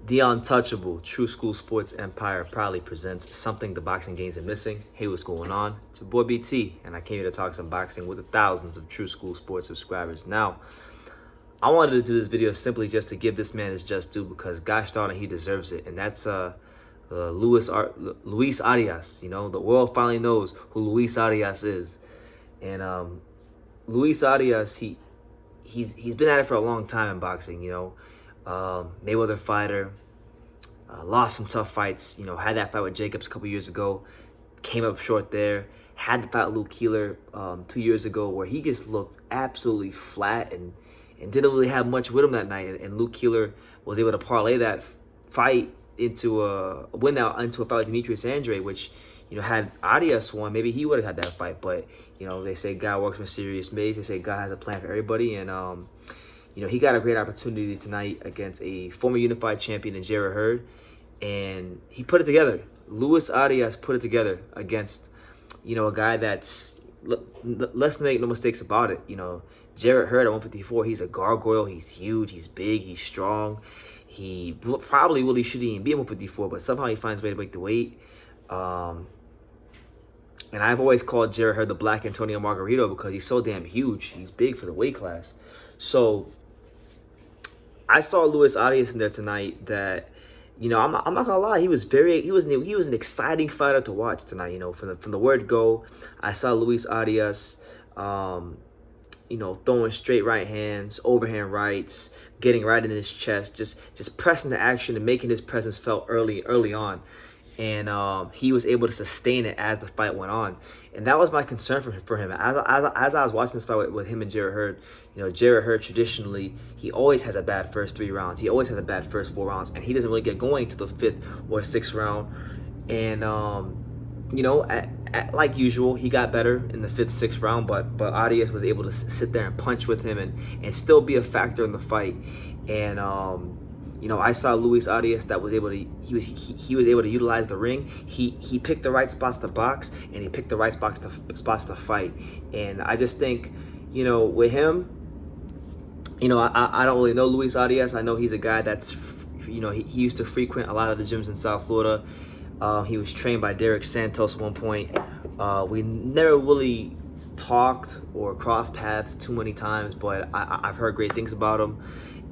The untouchable True School Sports Empire proudly presents something the boxing games are missing. Hey, what's going on? It's your boy BT, and I came here to talk some boxing with the thousands of True School Sports subscribers. Now, I wanted to do this video simply just to give this man his just due because gosh darn it, he deserves it. And that's Luis Arias. You know, the world finally knows who Luis Arias is. And Luis Arias, he's been at it for a long time in boxing. You know, Mayweather fighter, lost some tough fights. You know, had that fight with Jacobs a couple years ago, came up short there. Had the fight with Luke Keeler 2 years ago where he just looked absolutely flat and didn't really have much with him that night. And Luke Keeler was able to parlay that fight into a win out into a fight with Demetrius Andre, which, you know, had Arias won, maybe he would have had that fight. But, you know, they say God works mysterious ways. They say God has a plan for everybody. And, you know, he got a great opportunity tonight against a former unified champion in Jarrett Hurd. And he put it together. Luis Arias put it together against, you know, a guy that's, let's make no mistakes about it. You know, Jarrett Hurd at 154, he's a gargoyle. He's huge. He's big. He's strong. He probably really shouldn't even be at 154, but somehow he finds a way to make the weight. And I've always called Jarrett Hurd the Black Antonio Margarito because he's so damn huge. He's big for the weight class. So I saw Luis Arias in there tonight that, you know, I'm not gonna lie, he was an exciting fighter to watch tonight. You know, from the word go, I saw Luis Arias, you know, throwing straight right hands, overhand rights, getting right in his chest, just pressing the action and making his presence felt early on. And he was able to sustain it as the fight went on. And that was my concern for him. As I was watching this fight with him and Jarrett Hurd, you know, Jarrett Hurd traditionally, he always has a bad first 3 rounds. He always has a bad first 4 rounds. And he doesn't really get going to the 5th or 6th round. And, you know, like usual, he got better in the 5th, 6th round. But Arias was able to sit there and punch with him and still be a factor in the fight. And, you know, I saw Luis Arias that was able to he was able to utilize the ring. He picked the right spots to box, and he picked the right spots to fight. And I just think, you know, with him, you know, I don't really know Luis Arias. I know he's a guy that's, you know, he used to frequent a lot of the gyms in South Florida. He was trained by Derek Santos at one point. We never really talked or crossed paths too many times, but I've heard great things about him.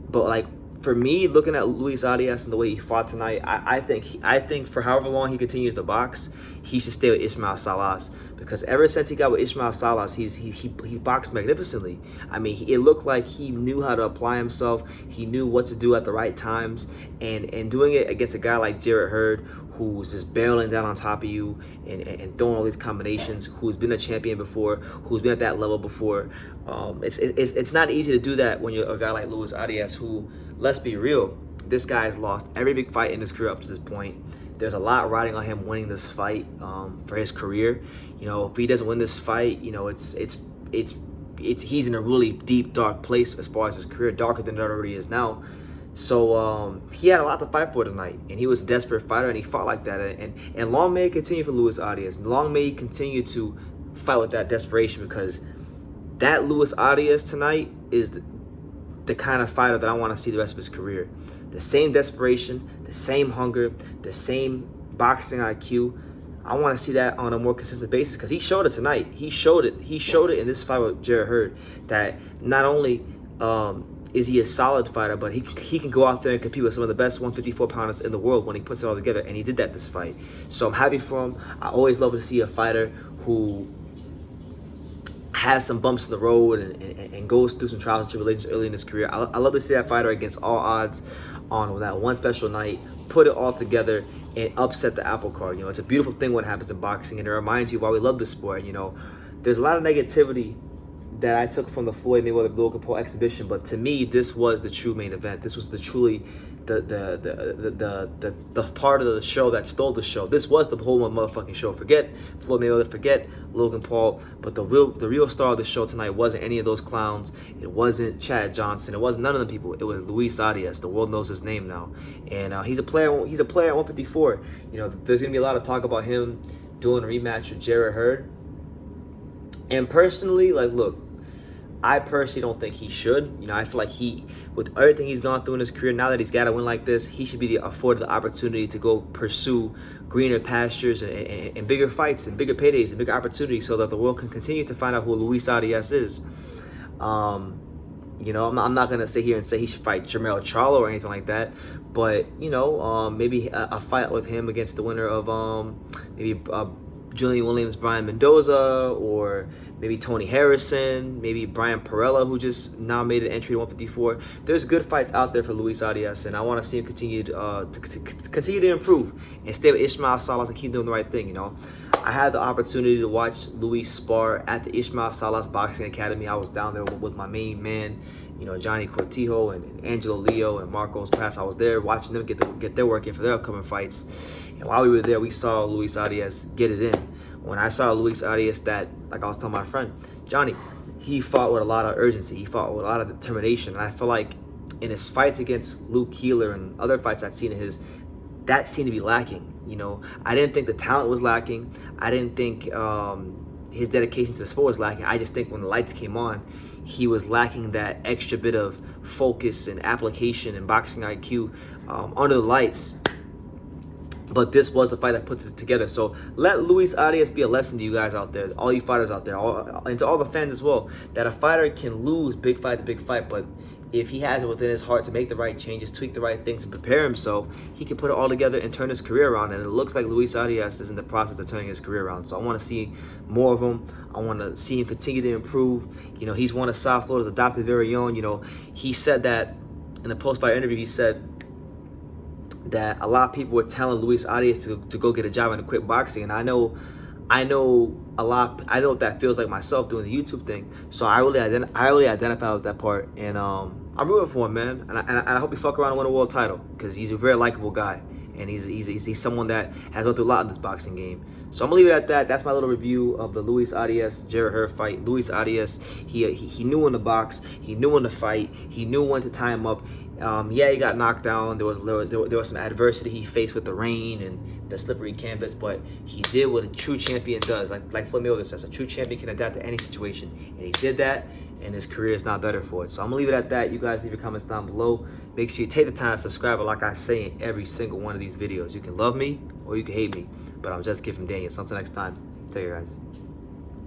But like, for me, looking at Luis Arias and the way he fought tonight, I think for however long he continues to box, he should stay with Ismael Salas, because ever since he got with Ismael Salas, he boxed magnificently. I mean, it looked like he knew how to apply himself. He knew what to do at the right times, and doing it against a guy like Jarrett Hurd, who's just barreling down on top of you and throwing all these combinations, who's been a champion before, who's been at that level before. It's not easy to do that when you're a guy like Luis Arias, who, let's be real, this guy has lost every big fight in his career up to this point. There's a lot riding on him winning this fight for his career. You know, if he doesn't win this fight, you know, he's in a really deep, dark place as far as his career, darker than it already is now. So he had a lot to fight for tonight, and he was a desperate fighter, and he fought like that. And long may it continue for Luis Arias. Long may he continue to fight with that desperation, because that Luis Arias tonight is the kind of fighter that I want to see the rest of his career. The same desperation, the same hunger, the same boxing IQ. I want to see that on a more consistent basis, because he showed it tonight. He showed it in this fight with Jarrett Hurd, that not only is he a solid fighter, but he can go out there and compete with some of the best 154 pounders in the world when he puts it all together, and he did that this fight. So I'm happy for him. I always love to see a fighter who has some bumps in the road and goes through some trials and tribulations early in his career. I love to see that fighter against all odds on that one special night, put it all together and upset the apple cart. You know, it's a beautiful thing when it happens in boxing, and it reminds you why we love this sport. You know, there's a lot of negativity that I took from the Floyd Mayweather-Paul exhibition, but to me, this was the true main event. This was the truly the part of the show that stole the show. This was the whole motherfucking show. Forget Floyd Mayweather, forget Logan Paul, but the real star of the show tonight wasn't any of those clowns. It wasn't Chad Johnson. It wasn't none of the people. It was Luis Arias. The world knows his name now, and he's a player. He's a player at 154. You know, there's gonna be a lot of talk about him doing a rematch with Jarrett Hurd. And personally, like, look, I personally don't think he should. You know, I feel like with everything he's gone through in his career, now that he's got a win like this, he should be afforded the opportunity to go pursue greener pastures and bigger fights and bigger paydays and bigger opportunities, so that the world can continue to find out who Luis Arias is. You know, I'm not gonna sit here and say he should fight Jermell Charlo or anything like that, but you know, maybe a fight with him against the winner of maybe Julian Williams, Brian Mendoza, or maybe Tony Harrison, maybe Brian Perella, who just now made an entry to 154. There's good fights out there for Luis Arias, and I want to see him continue to improve and stay with Ismael Salas and keep doing the right thing. You know, I had the opportunity to watch Luis spar at the Ismael Salas Boxing Academy. I was down there with my main man, you know, Johnny Cortijo and Angelo Leo and Marcos Pass. I was there watching them get their work in for their upcoming fights. And while we were there, we saw Luis Arias get it in. When I saw Luis Arias, that, like I was telling my friend Johnny, he fought with a lot of urgency. He fought with a lot of determination. And I feel like in his fights against Luke Keeler and other fights I've seen of his, that seemed to be lacking. You know, I didn't think the talent was lacking. I didn't think his dedication to the sport was lacking. I just think when the lights came on, he was lacking that extra bit of focus and application and boxing IQ under the lights. But this was the fight that puts it together. So let Luis Arias be a lesson to you guys out there, all you fighters out there, and to all the fans as well, that a fighter can lose big fight to big fight, but if he has it within his heart to make the right changes, tweak the right things, and prepare himself, he can put it all together and turn his career around. And it looks like Luis Arias is in the process of turning his career around. So I want to see more of him. I want to see him continue to improve. You know, he's one of South Florida's adopted very own. You know, he said that in the post-fight interview, he said that a lot of people were telling Luis Arias to go get a job and to quit boxing. And I know what that feels like myself doing the YouTube thing. So I really identify with that part, and I'm rooting for him, man. And I hope he fuck around and win a world title, because he's a very likable guy, and he's someone that has gone through a lot in this boxing game. So I'm gonna leave it at that. That's my little review of the Luis Arias Jarrett Hurd fight. Luis Arias, he knew when to box, he knew when to fight, he knew when to tie him up. Yeah, he got knocked down. There was some adversity he faced with the rain and the slippery canvas, but he did what a true champion does. Like Floyd Mayweather says, a true champion can adapt to any situation, and he did that, and his career is not better for it. So I'm gonna leave it at that. You guys leave your comments down below. Make sure you take the time to subscribe, but like I say in every single one of these videos, you can love me or you can hate me, but I'm just giving Daniel. So until next time, take care, guys.